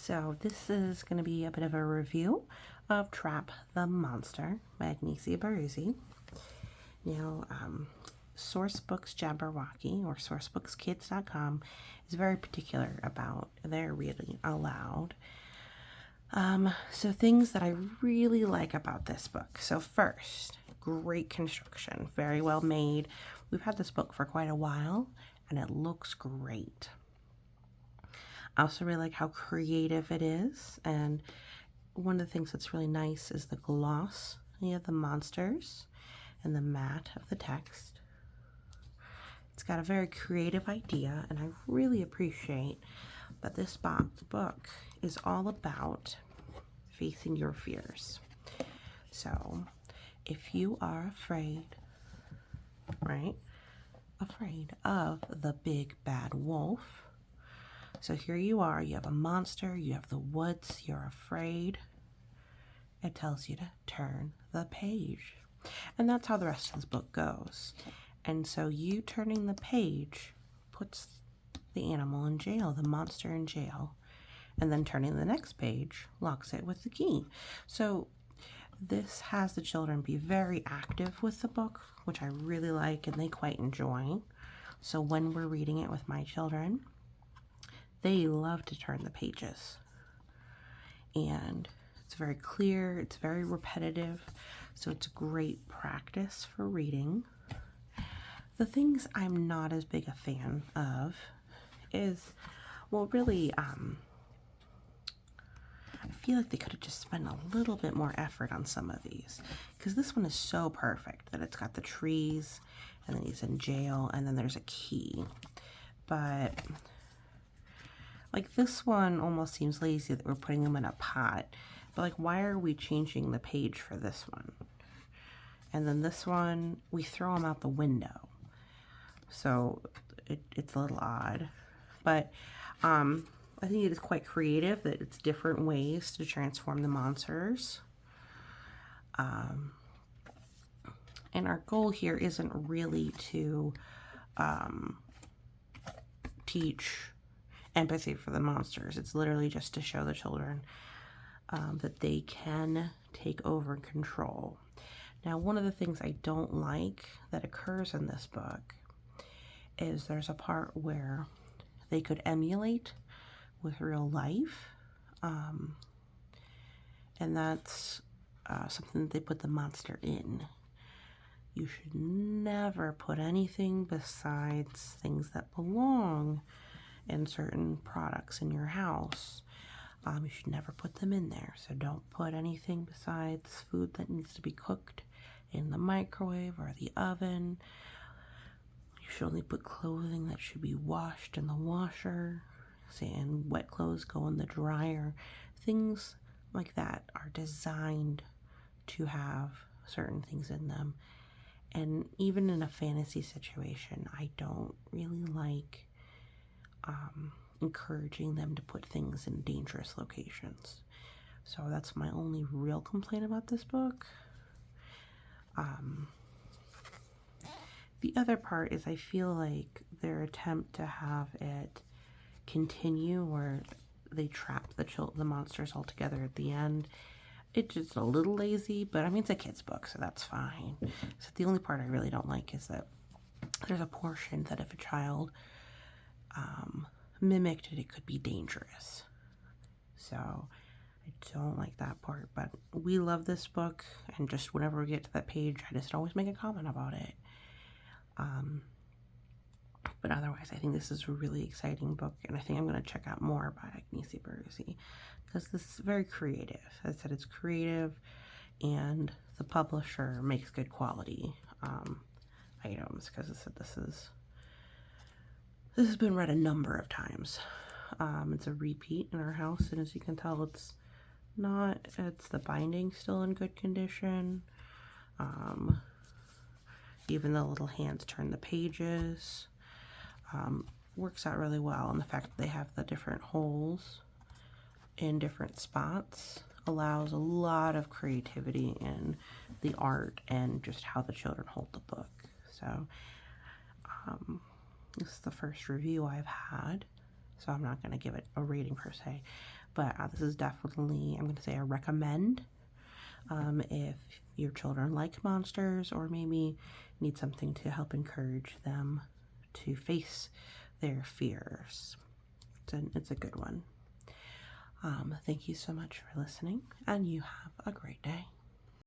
So this is going to be a bit of a review of Trap the Monster by Agnese Baruzzi. Now, Sourcebooks Jabberwocky or sourcebookskids.com is very particular about their reading aloud. So things that I really like about this book. So first, great construction, very well made. We've had this book for quite a while and it looks great. I also really like how creative it is, and one of the things that's really nice is the gloss. You have the monsters and the matte of the text. It's got a very creative idea, and I really appreciate that this book is all about facing your fears. So if you are afraid, right, afraid of the big bad wolf, so here you are, you have a monster, you have the woods, you're afraid. It tells you to turn the page. And that's how the rest of this book goes. And so you turning the page puts the animal in jail, the monster in jail. And then turning the next page locks it with the key. So this has the children be very active with the book, which I really like and they quite enjoy. So when we're reading it with my children, they love to turn the pages, and it's very clear, it's very repetitive, so it's great practice for reading. The things I'm not as big a fan of is, well, really, I feel like they could have just spent a little bit more effort on some of these, because this one is so perfect that it's got the trees, and then he's in jail, and then there's a key. But like this one almost seems lazy that we're putting them in a pot. But like, why are we changing the page for this one? And then this one, we throw them out the window. So it's a little odd. But I think it is quite creative that it's different ways to transform the monsters. And our goal here isn't really to teach empathy for the monsters. It's literally just to show the children that they can take over control. Now, one of the things I don't like that occurs in this book is there's a part where they could emulate with real life, and that's something that they put the monster in. You should never put anything besides things that belong in certain products in your house. You should never put them in there. So don't put anything besides food that needs to be cooked in the microwave or the oven. You should only put clothing that should be washed in the washer. And wet clothes go in the dryer. Things like that are designed to have certain things in them. And even in a fantasy situation, I don't really like encouraging them to put things in dangerous locations. So that's my only real complaint about this book. The other part is I feel like their attempt to have it continue where they trap the monsters all together at the end, it's just a little lazy, but I mean, it's a kid's book, so that's fine. So the only part I really don't like is that there's a portion that if a child mimicked it, it could be dangerous. So I don't like that part, but we love this book, and just whenever we get to that page, I just always make a comment about it. But otherwise, I think this is a really exciting book, and I think I'm going to check out more by Agnese Baruzzi, because this is very creative. As I said, it's creative, and the publisher makes good quality items, because I said this has been read a number of times. It's a repeat in our house, and as you can tell, it's the binding still in good condition. Even the little hands turn the pages. Works out really well, and the fact that they have the different holes in different spots allows a lot of creativity in the art and just how the children hold the book. So this is the first review I've had, so I'm not going to give it a rating per se, but this is definitely, I'm going to say, a recommend if your children like monsters or maybe need something to help encourage them to face their fears. It's a good one. Thank you so much for listening, and you have a great day.